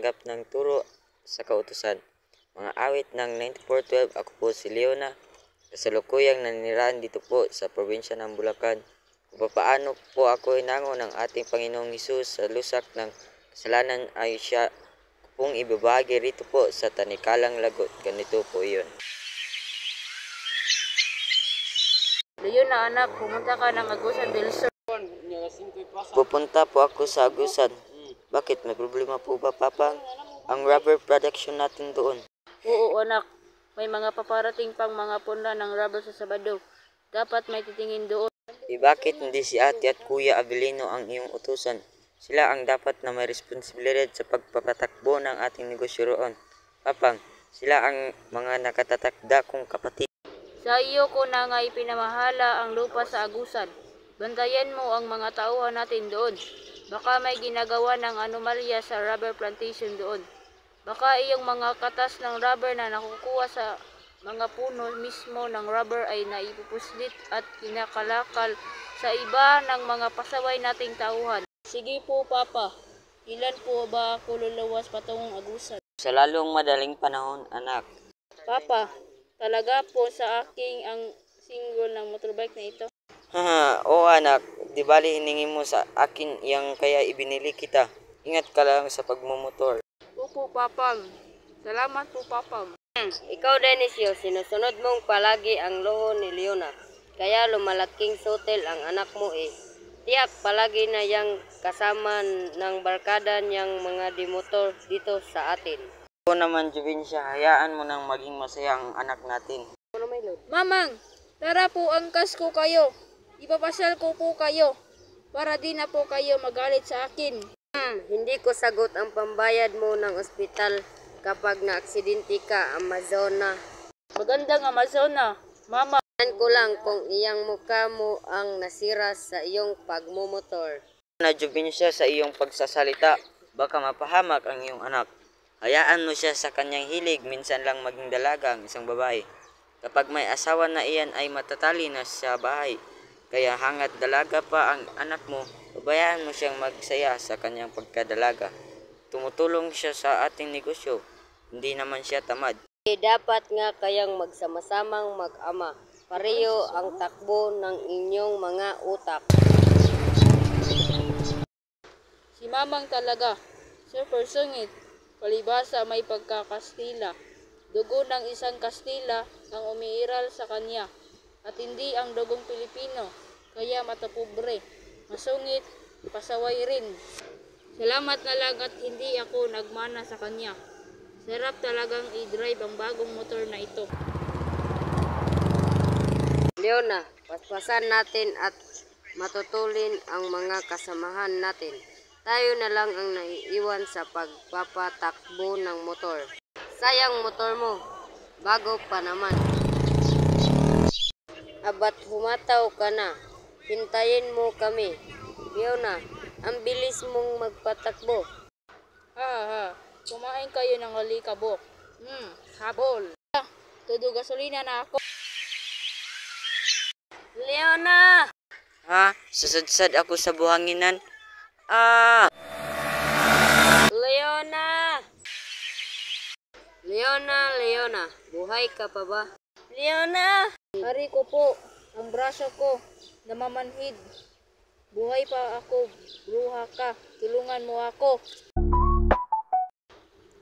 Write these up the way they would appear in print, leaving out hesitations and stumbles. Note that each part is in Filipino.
pagtanggap ng turo sa kautusan. Mga awit ng 9412, ako po si Leona. Kasalukuyang nanirahan dito po sa probinsya ng Bulacan. Kung paano po ako hinango ng ating Panginoong Hesus sa lusak ng kasalanan ay siya pong ibabahagi rito po sa Tanikalang Lagot. Ganito po iyon. Leona anak, pumunta ka ng Agusan del Sur. Pupunta po ako sa Agusan. Bakit? May problema po ba, Papa? Ang rubber production natin doon. Oo anak, may mga paparating pang mga punda ng rubber sa Sabado. Dapat may titingin doon. Bakit hindi si Ate at Kuya Avelino ang iyong utusan? Sila ang dapat na may responsibilidad sa pagpapatakbo ng ating negosyo roon. Papang, sila ang mga nakatatakda kong kapatid. Sa iyo ko na nga ipinamahala ang lupa sa Agusan. Bantayan mo ang mga tauhan natin doon. Baka may ginagawa ng anomalya sa rubber plantation doon. Baka iyong mga katas ng rubber na nakukuha sa mga puno mismo ng rubber ay naipupuslit at kinakalakal sa iba ng mga pasaway nating tauhan. Sige po Papa, ilan po ba ako luluwas patungong Agusan? Sa lalong madaling panahon, anak. Papa, talaga po sa aking ang single ng motorbike na ito? Oo anak, di bali hiningi mo sa akin yang kaya ibinili kita. Ingat ka lang sa pagmumotor. Opo Papang, salamat po Papang. Ikaw Denisio, sinusunod mong palagi ang loho ni Leona. Kaya lumalaking sotel ang anak mo eh. Tiyak palagi na yang kasama ng barkada niyang mga demotor dito sa atin. Oo naman, Juvencia, hayaan mo nang maging masaya ang anak natin. Mamang, tara po angkas ko kayo. Ipapasyal ko po kayo para di na po kayo magalit sa akin. Hindi ko sagot ang pambayad mo ng ospital kapag na-aksidente ka, Amazona. Magandang Amazona, Mama. Yan ko lang kung iyang mukha mo ang nasira sa iyong pagmumotor. Na Juvencia sa iyong pagsasalita, baka mapahamak ang iyong anak. Hayaan mo siya sa kanyang hilig, minsan lang maging dalaga ang isang babae. Kapag may asawa na iyan ay matatali na sa bahay. Kaya hangat dalaga pa ang anak mo, pabayaan mo siyang magsaya sa kanyang pagkadalaga. Tumutulong siya sa ating negosyo, hindi naman siya tamad. Dapat nga kayang magsama-samang mag-ama. Pareho ang takbo ng inyong mga utak. Si Mamang talaga, Sir Persungit, palibasa may pagkakastila. Dugo ng isang Kastila ang umiiral sa kanya at hindi ang dugong Pilipino, kaya matapobre, masungit, pasaway rin. Salamat na lang at hindi ako nagmana sa kanya. Sarap talagang i-drive ang bagong motor na ito. Leona, paspasan natin at matutulin ang mga kasamahan natin. Tayo na lang ang naiiwan sa pagpapatakbo ng motor. Sayang motor mo, bago pa naman. Abat humataw ka na, hintayin mo kami. Leona, ang bilis mong magpatakbo. Kumain kayo ng alikabok. Habol. Todo gasolina na ako. Leona! Sasadsad ako sa buhanginan. Leona! Leona, buhay ka pa ba? Leona! Hari ko po, ang braso ko, namamanhid. Buhay pa ako, bruha ka, tulungan mo ako.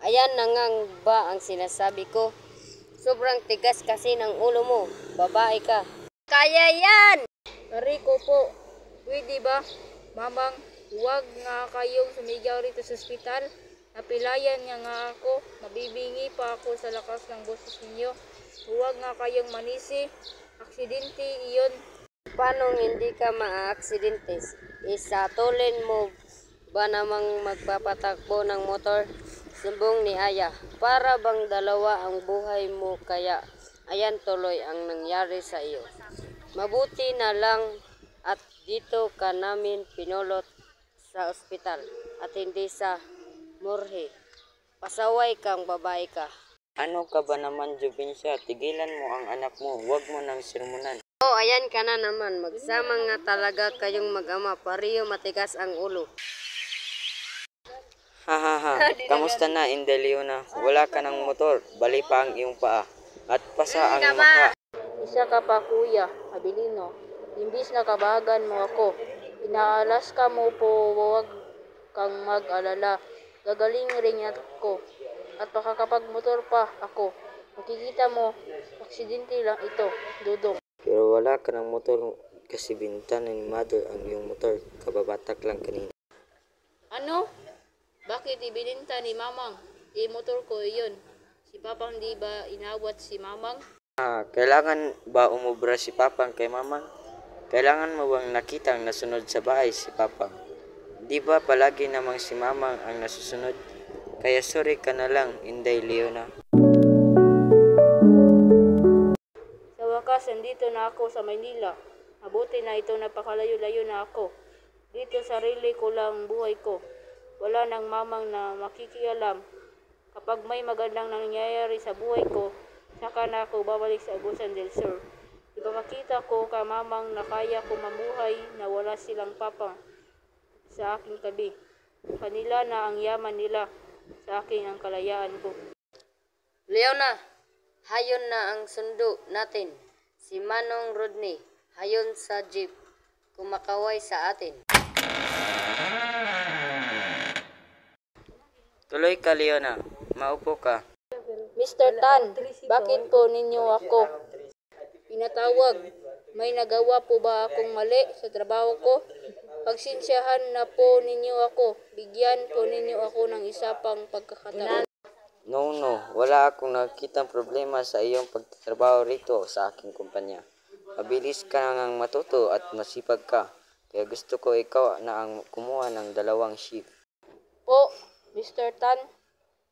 Ayan na nga ba ang sinasabi ko? Sobrang tigas kasi ng ulo mo, babae ka. Kaya yan! Hari ko po, pwede ba? Mamang, huwag nga kayong sumigaw rito sa ospital. Napilayan niya nga ako, mabibingi pa ako sa lakas ng boses ninyo. Huwag nga kayong manisi, aksidente iyon. Paano hindi ka maa-aksidente? Isatulin mo ba namang magpapatakbo ng motor? Sumbong ni Aya, para bang dalawa ang buhay mo kaya ayan tuloy ang nangyari sa iyo. Mabuti na lang at dito ka namin pinulot sa ospital at hindi sa morhe. Pasaway kang babae ka. Ano ka ba naman, Juvencia? Tigilan mo ang anak mo, huwag mo nang sirmunan. Oh, ayan ka na naman. Magsama nga talaga kayong mag-ama. Pareho matigas ang ulo. Ha ha ha, kamusta na Inday Leona? Wala ka ng motor, bali pa ang iyong paa. At pasa ang mukha. Isa ka pa kuya, Abilino. Imbis na kabagan mo ako, inaalas ka mo po, huwag kang mag-alala. Gagaling rin ako. At makakapagmotor pa ako. Makikita mo, aksidente lang ito, Dudong. Pero wala ka ng motor kasi bintahan ni mother ang iyong motor. Kababatak lang kanina. Ano? Bakit ibininta ni Mamang? Motor ko iyon. Si Papang di ba inawat si Mamang? Kailangan ba umubra si Papang kay Mamang? Kailangan mo bang nakitang nasunod sa bahay si Papang? Di ba palagi namang si Mamang ang nasusunod? Kaya sorry ka na lang, Inday Leona. Sa wakas, nandito na ako sa Maynila. Mabuti na ito napakalayo-layo na ako. Dito sarili ko lang buhay ko. Wala nang mamang na makikialam. Kapag may magandang nangyayari sa buhay ko, saka na ako babalik sa Agusan del Sur. Ipapakita ko ka mamang na kaya ko mamuhay na wala silang papang sa aking tabi. Kanila na ang yaman nila, sa akin ang kalayaan ko. Leona, hayon na ang sundo natin. Si Manong Rodney, hayon sa jeep, kumakaway sa atin. Tuloy ka, Leona. Maupo ka. Mr. Tan, bakit po ninyo ako pinatawag? May nagawa po ba akong mali sa trabaho ko? Pagsensyahan na po ninyo ako. Bigyan po ninyo ako ng isa pang pagkakataon. No, wala akong nakikitang problema sa iyong pagtatrabaho rito sa aking kumpanya. Mabilis ka ngang matuto at masipag ka. Kaya gusto ko ikaw na ang kumuha ng 2 shift. Po, Mr. Tan,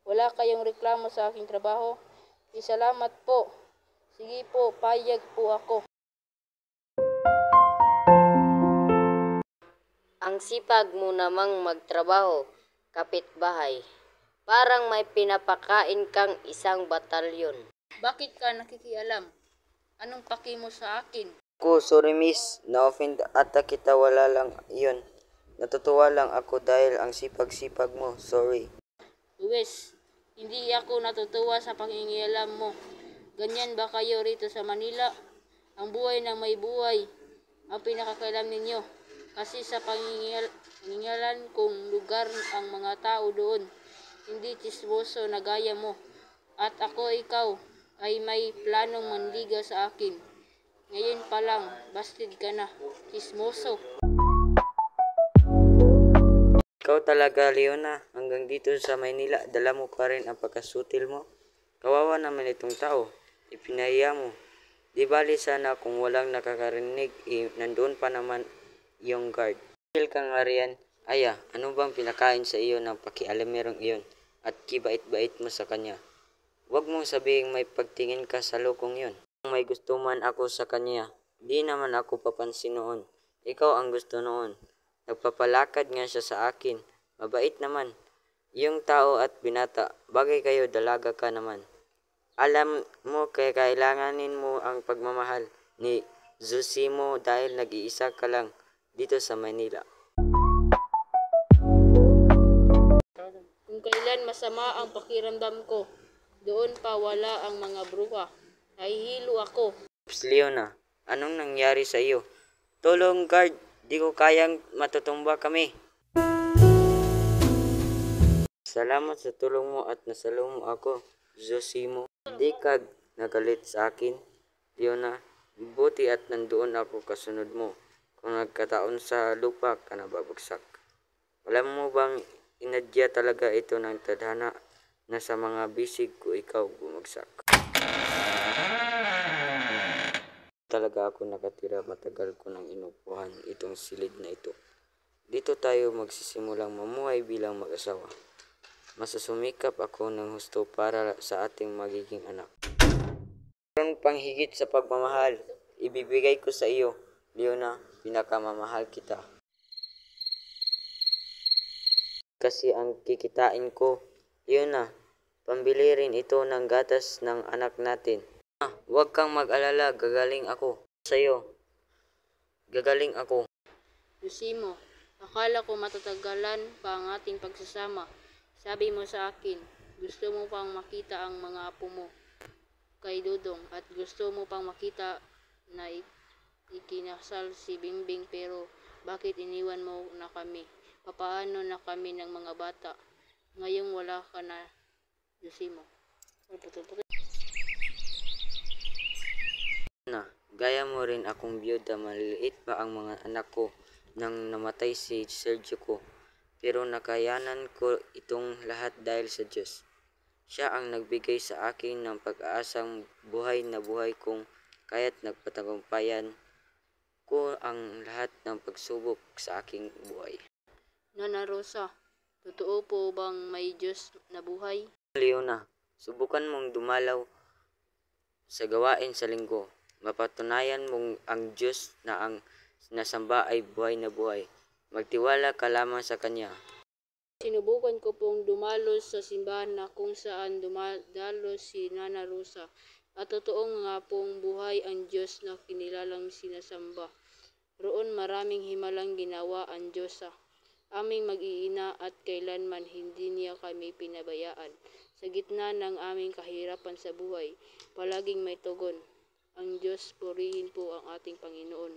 wala kayong reklamo sa aking trabaho. Salamat po. Sige po, payag po ako. Ang sipag mo namang magtrabaho, kapitbahay. Parang may pinapakain kang isang batalyon. Bakit ka nakikialam? Anong paki mo sa akin? Sorry miss. Na-offend ata kita, wala lang yun. Natutuwa lang ako dahil ang sipag-sipag mo. Sorry. Luis, hindi ako natutuwa sa pangingialam mo. Ganyan ba kayo rito sa Manila? Ang buhay ng may buhay ang pinakakailam ninyo. Kasi sa pangingialan kong lugar ang mga tao doon. Hindi tismoso na gaya mo. At ikaw, ay may planong manligaw sa akin. Ngayon pa lang, busted ka na. Tismoso. Ikaw talaga, Leona. Hanggang dito sa Maynila, dala mo pa rin ang pagkasutil mo. Kawawa naman itong tao. Ipinahiya mo. Di bali sana kung walang nakakarinig, nandoon pa naman yung guard. Feel ka nga riyan. Aya, ano bang pinakain sa iyo ng pakialamerong iyon? At kibait-bait mo sa kanya. Huwag mong sabihin may pagtingin ka sa lokong yun. Kung may gusto man ako sa kanya, di naman ako papansin noon. Ikaw ang gusto noon. Nagpapalakad nga siya sa akin. Mabait naman. Yung tao at binata, bagay kayo, dalaga ka naman. Alam mo kaya kailanganin mo ang pagmamahal ni Zosimo dahil nag-iisa ka lang dito sa Manila. Kung kailan masama ang pakiramdam ko, doon pa wala ang mga bruha. Nahihilo ako. Leona, anong nangyari sa iyo? Tulong guard, di ko kayang matutumba kami. Salamat sa tulong mo at nasalong mo ako, Zosimo. Hindi ka nagalit sa akin, Leona. Buti at nandoon ako kasunod mo. Kung nagkataon sa lupa ka nababagsak. Alam mo bang inadya talaga ito ng tadhana na sa mga bisig ko ikaw bumagsak. Talaga ako nakatira, matagal ko nang inupuhan itong silid na ito. Dito tayo magsisimulang mamuhay bilang mag-asawa. Masusumikap ako ng husto para sa ating magiging anak. Meron pang higit sa pagmamahal, ibibigay ko sa iyo, Leona, pinakamamahal kita. Kasi ang kikitain ko, Leona, pambili rin ito ng gatas ng anak natin. Huwag kang mag-alala, gagaling ako sa'yo. Gagaling ako. Zosimo, akala ko matatagalan pa ang ating pagsasama. Sabi mo sa akin, gusto mo pang makita ang mga apo mo kay Dudong at gusto mo pang makita na ikinasal si Bingbing, pero bakit iniwan mo na kami? Papaano na kami ng mga bata? Ngayong wala ka na, Josimo. Na, gaya mo rin akong biyuda, maliliit pa ang mga anak ko nang namatay si Sergio ko. Pero nakayanan ko itong lahat dahil sa Diyos. Siya ang nagbigay sa akin ng pag-aasang buhay na buhay kong kaya't nagpatagumpayan ko ang lahat ng pagsubok sa aking buhay. Nana Rosa, totoo po bang may Diyos na buhay? Leona, subukan mong dumalaw sa gawain sa linggo. Mapatunayan mong ang Diyos na ang sinasamba ay buhay na buhay. Magtiwala ka lamang sa Kanya. Sinubukan ko pong dumalos sa simbahan na kung saan dumadalos si Nana Rosa. At totoo nga pong buhay ang Diyos na kinilalang sinasamba. Roon maraming himalang ginawa ang Diyos sa aming mag-iina at kailanman hindi niya kami pinabayaan. Sa gitna ng aming kahirapan sa buhay, palaging may tugon. Ang Diyos, purihin po ang ating Panginoon.